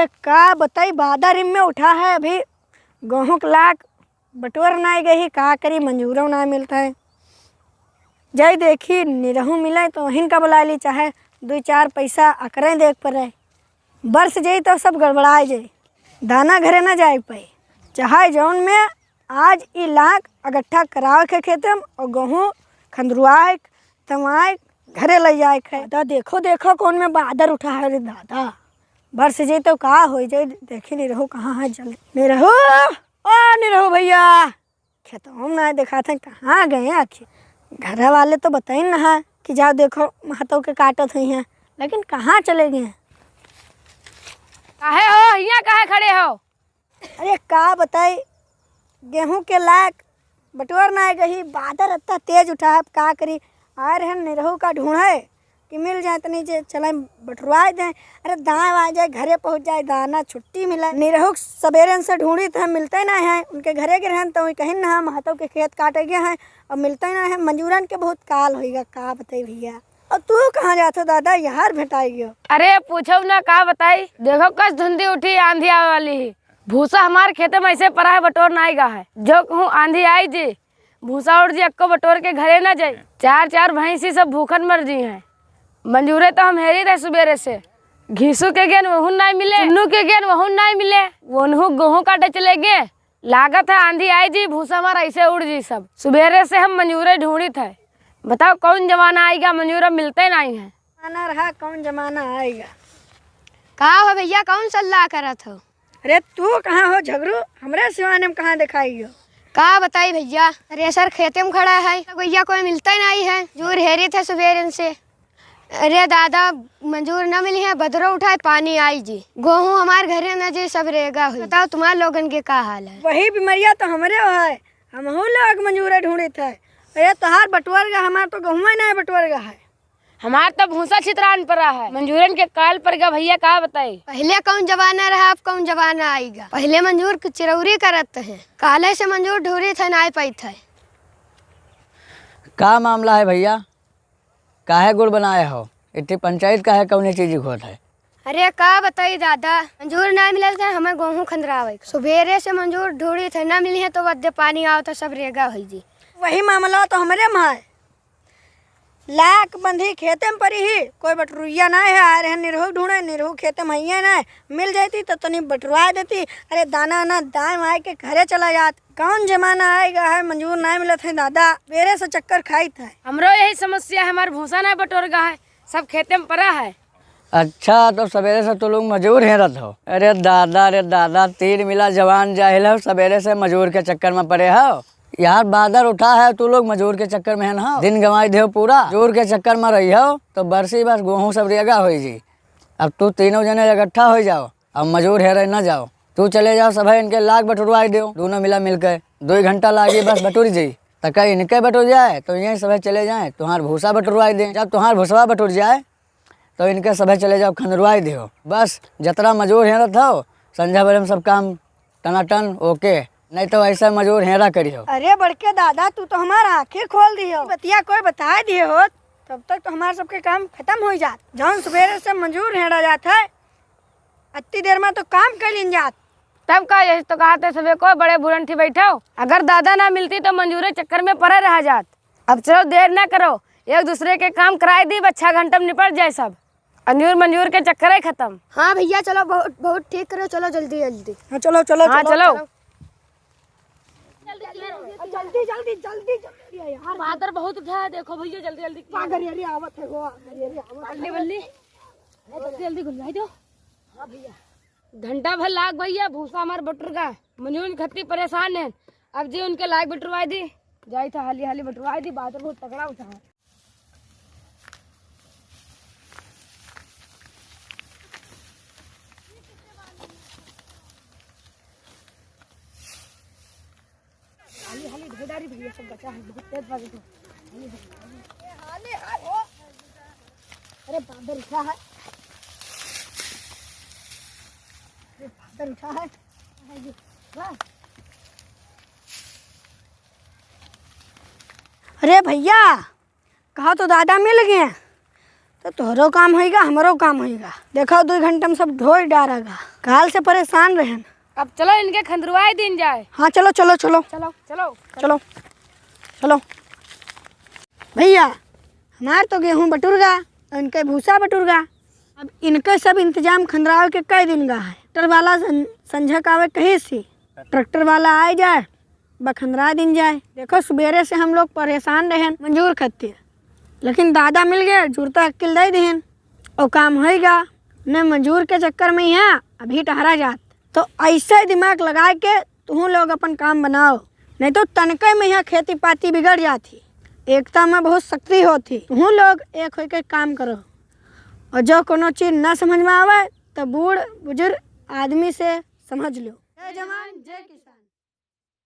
अरे का बताई बादर में उठा है अभी गेहूँ के लाख बटोर ना गई का करी मंजूरों ना मिलता है। जय देखी निरहू मिले तो हिनका बुला ली चाहे 2-4 पैसा अकरे देख पर बरस जाई तो सब गड़बड़ा जाए दाना घरे ना जाए पाई चाहे जौन में आज ई लाख अगट्ठा करावे के खेते में और गेहूँ खंदरुआए तमाए घरे ले जाए खे। दादा देखो देखो कौन में बादर उठा है रे दादा बरस जाई तो का हो जाए। देखी नहीं रहो कहाँ है चले नहीं रहो ओ नहीं रहो भैया खेतों में ना देखा था कहाँ गए आखिर। घर वाले तो बताई ना कि जाओ देखो महतों के काटत हुई हैं लेकिन कहाँ चले गए। काहे हो यहाँ काहे खड़े हो? अरे का बताई गेहूं के लाख बटोर ना गई बादर इतना तेज उठा है का करी आए रहे निरहू का ढूंढे कि मिल जाए तो नहीं चले बटुरवा दें। अरे दाएँ आ जाए घरे पहुंच जाए दाना छुट्टी मिला निरहू सवेरे से ढूंढी तो मिलते ना है उनके घरे के रहन तो कहीं ना महतों के खेत काटे गए हैं और मिलते ना है मंजूरन के बहुत काल होगा का बताई भैया। और तू कहाँ जाते दादा यार भेटाई। अरे पूछो ना का बताई देखो कस धुंधी उठी आंधी आवे वाली ही भूसा हमारे खेते में ऐसे पड़ा है बटोर ना आएगा है जो कहूँ आंधी आई जी भूसा उड़ जी अक्को बटोर के घरे ना जाए 4-4 भैंसी सब भूखन मर जी हैं। मंजूरे तो हम हेरी रहे सुबेरे से घीसू के गेन वहू नहीं मिले चुन्नू के गेन वहू नहीं मिले वनहू गेहूँ काटे चले गए लागत है आंधी आई जी भूसा हमारा ऐसे उड़ जी सब सुबेरे से हम मंजूरे ढूंढी थे। बताओ कौन जमाना आएगा मंजूरा मिलते नहीं है। आना रहा कौन जमाना आएगा। कहा हो भैया कौन सल्लाह करत हो? अरे तू कहाँ हो झगड़ू हमरे सिवाने में कहाँ दिखाई हो। का बताई भैया अरे सर खेते में खड़ा है भैया कोई मिलता ही नहीं है जूर हेरी थे सुबेरे से। अरे दादा मंजूर न मिली है बदरो उठाए पानी आई जी गेहूँ हमारे घरे न जी सब रेगा हुई। बताओ तुम्हारे लोगन के का हाल है? वही बीमारियाँ तो हमारे है हम लोग मंजूरे ढूंढे थे। अरे तोहार बटुअर गा हमार तो गेहूँ नहीं बटुअर गा है हमार तो भूसा छितरान पड़ा है मंजूरन के काल पर गया भैया का बताई। पहले कौन जमाना रहा अब कौन जमाना आएगा। पहले मंजूर चिरौरी करत है काले से मंजूर ढूंढी थे ना पाई थे। का मामला है भैया काहे गुड़ बनाए हो इतनी पंचायत काहे कौन चीज घोट है? अरे का बताई दादा मंजूर ना मिलल थे हमें गेहूँ खंदरावे सुबेरे से मंजूर ढूंढी थे ना मिली है तो बदे पानी आओ तो सब रेगा हुई जी। वही मामला तो हमारे में है लाख बंधी खेते में पड़ी ही कोई बटरुइया ना है आ रहे निरहू ढूंढे निरहू खेते में है ना मिल जाती तो तनी बटुरवा देती। अरे दाना ना दाएँ आए के घरे चला जात कौन जमाना आएगा है मंजूर ना मिले थे दादा बेरे से चक्कर खाई था। हमरो यही समस्या है हमारे भूसा ना बटोर गा है सब खेते में पड़ा है। अच्छा तो सवेरे से तो लोग मजूर हेरत हो। अरे दादा तीर मिला जवान जाहिल हो सवेरे से मजूर के चक्कर में पड़े हो। यार बादर उठा है तू लोग मजूर के चक्कर में है ना दिन गंवाई दे पूरा मजूर के चक्कर में रही हो तो बरसी बस गेहूँ सब रेगा हो जी। अब तू तीनों जने इकट्ठा हो जाओ अब मजूर हेरे ना जाओ तू चले जाओ सब इनके लाख बटुरवाई दो दोनों मिला मिलकर 2 घंटा लागी बस बटुर जी तक इनके बटुर जाए तो यहीं सब चले जाए तुम्हार भूसा बटुरवाई दे जब तुम्हार भूसवा बटुर जाए तो इनके सब चले जाओ खंदरवाई दो बस जतरा मजूर हेरत हो संझा बड़े में सब काम टनाटन ओके नहीं तो ऐसा मजूर हेरा करियो। अरे बड़के दादा तू तो हमारा आंखें खोल दी हो बतिया कोई बता दिए हो तब तक तो हमारे सबके काम खत्म हो जात जौन सवेरे से मंजूर हेरा जाता है अति देर में तो काम कर लिन जात। तब का यही तो कहते सबे को बड़े बुरन थी बैठो अगर दादा ना मिलती तो मंजूरे चक्कर में पड़े रह जात। अब चलो देर ना करो एक दूसरे के काम कराए दी 6 घंटा में निपट जाए सब मंजूर के चक्कर ही खत्म। हाँ भैया चलो बहुत बहुत ठीक करो चलो जल्दी जल्दी। हाँ चलो चलो हाँ चलो जल्दी जल्दी जल्दी जल्दी यार बादर बहुत उठा है देखो भैया जल्दी जल्दी गरियरी आवत है वो गरियरी आवत बल्ली बल्ली जल्दी जल्दी घुलवाई दो। हाँ भैया घंटा भर लाग भैया भूसा हमारे बटुर का मंजूर खत्ती परेशान है अब जी उनके लायक बटुरवाई दी जाई था हाली हाली बटुरवाई दी बादर बहुत तगड़ा उठा है। हाली हाली ढेडारी भैया सब बचा है बहुत तेज बाजी तो अरे बादर उठा है अरे बादर उठा है अरे भैया कहा तो दादा मिल गए तो तोहरो काम होएगा हमरो काम होएगा। देखो 2 घंटे में सब ढोई डारेगा, काल से परेशान रहन। अब चलो इनके खंदरुआई दिन जाए। हाँ चलो चलो चलो चलो चलो चलो चलो। भैया हमार तो गेहूँ बटुरगा, इनके भूसा बटुरगा। अब इनके सब इंतजाम खंदराव के कई दिन का है। ट्रैक्टर वाला संझक आवे कहीं से, ट्रैक्टर वाला आ जाए बखंदरा दिन जाए। देखो सवेरे से हम लोग परेशान रहें मंजूर खातिर, लेकिन दादा मिल गए जुड़ता अक्ल दे दें और काम होएगा। न मंजूर के चक्कर में यहाँ अभी टहरा जात। तो ऐसे दिमाग लगा के तुम लोग अपन काम बनाओ, नहीं तो तनके में यहाँ खेती पाती बिगड़ जाती। एकता में बहुत शक्ति होती। तुम लोग एक होकर काम करो, और जो कोनो चीज़ न समझ में आवे तो बूढ़ बुजुर्ग आदमी से समझ लो। जय जवान जय किसान।